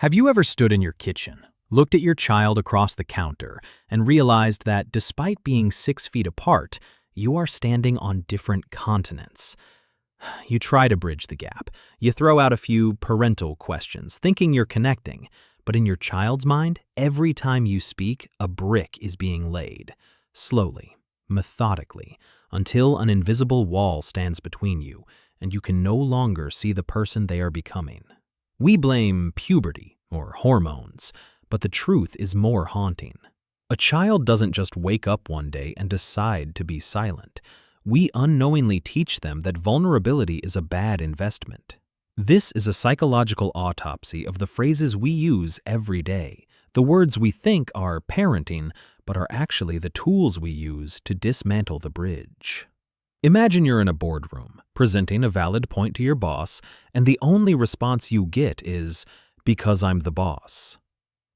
Have you ever stood in your kitchen, looked at your child across the counter, and realized that despite being 6 feet apart, you are standing on different continents? You try to bridge the gap. You throw out a few parental questions, thinking you're connecting, but in your child's mind, every time you speak, a brick is being laid, slowly, methodically, until an invisible wall stands between you, and you can no longer see the person they are becoming. We blame puberty or hormones, but the truth is more haunting. A child doesn't just wake up one day and decide to be silent. We unknowingly teach them that vulnerability is a bad investment. This is a psychological autopsy of the phrases we use every day. The words we think are parenting, but are actually the tools we use to dismantle the bridge. Imagine you're in a boardroom, presenting a valid point to your boss, and the only response you get is, "Because I'm the boss."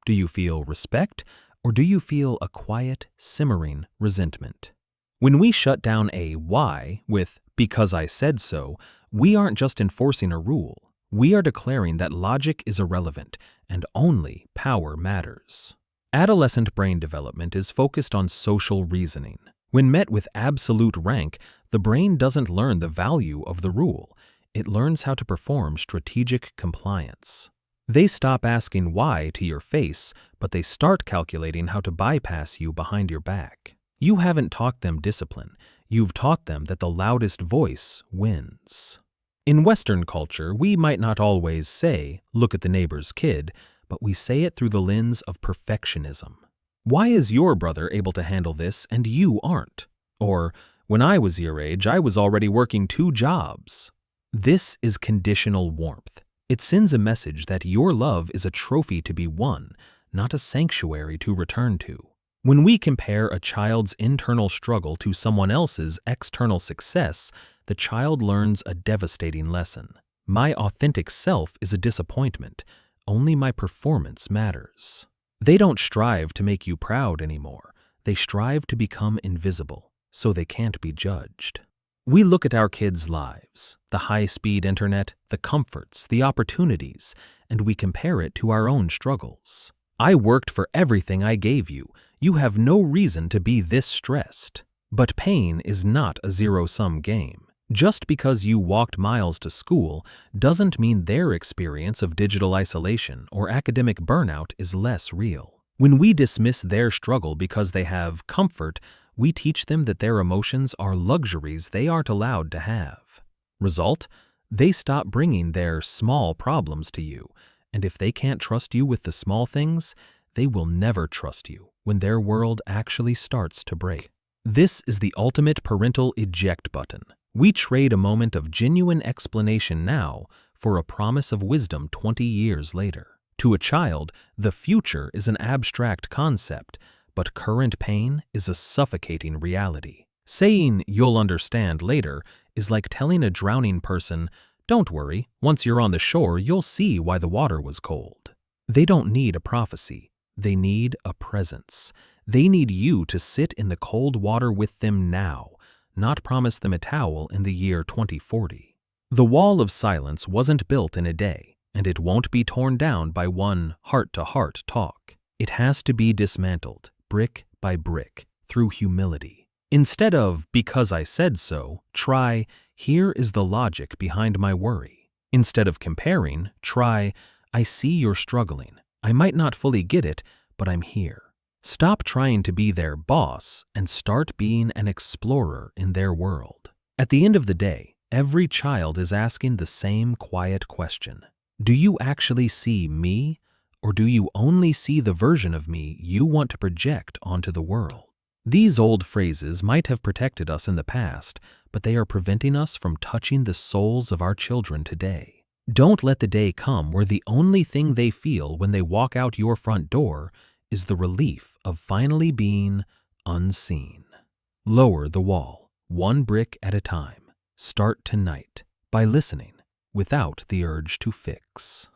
Do you feel respect, or do you feel a quiet, simmering resentment? When we shut down a why with "because I said so," we aren't just enforcing a rule. We are declaring that logic is irrelevant and only power matters. Adolescent brain development is focused on social reasoning. When met with absolute rank, the brain doesn't learn the value of the rule. It learns how to perform strategic compliance. They stop asking why to your face, but they start calculating how to bypass you behind your back. You haven't taught them discipline. You've taught them that the loudest voice wins. In Western culture, we might not always say, "Look at the neighbor's kid," but we say it through the lens of perfectionism. Why is your brother able to handle this and you aren't? Or, when I was your age, I was already working 2 jobs. This is conditional warmth. It sends a message that your love is a trophy to be won, not a sanctuary to return to. When we compare a child's internal struggle to someone else's external success, the child learns a devastating lesson. My authentic self is a disappointment. Only my performance matters. They don't strive to make you proud anymore. They strive to become invisible, so they can't be judged. We look at our kids' lives, the high-speed internet, the comforts, the opportunities, and we compare it to our own struggles. I worked for everything I gave you. You have no reason to be this stressed. But pain is not a zero-sum game. Just because you walked miles to school doesn't mean their experience of digital isolation or academic burnout is less real. When we dismiss their struggle because they have comfort, we teach them that their emotions are luxuries they aren't allowed to have. Result? They stop bringing their small problems to you, and if they can't trust you with the small things, they will never trust you when their world actually starts to break. This is the ultimate parental eject button. We trade a moment of genuine explanation now for a promise of wisdom 20 years later. To a child, the future is an abstract concept, but current pain is a suffocating reality. Saying "you'll understand later" is like telling a drowning person, "Don't worry, once you're on the shore, you'll see why the water was cold." They don't need a prophecy. They need a presence. They need you to sit in the cold water with them now, not promise them a towel in the year 2040. The wall of silence wasn't built in a day, and it won't be torn down by one heart-to-heart talk. It has to be dismantled, brick by brick, through humility. Instead of "because I said so," try "here is the logic behind my worry." Instead of comparing, try "I see you're struggling. I might not fully get it, but I'm here." Stop trying to be their boss and start being an explorer in their world. At the end of the day, every child is asking the same quiet question. Do you actually see me, or do you only see the version of me you want to project onto the world? These old phrases might have protected us in the past, but they are preventing us from touching the souls of our children today. Don't let the day come where the only thing they feel when they walk out your front door is the relief of finally being unseen. Lower the wall, one brick at a time. Start tonight by listening without the urge to fix.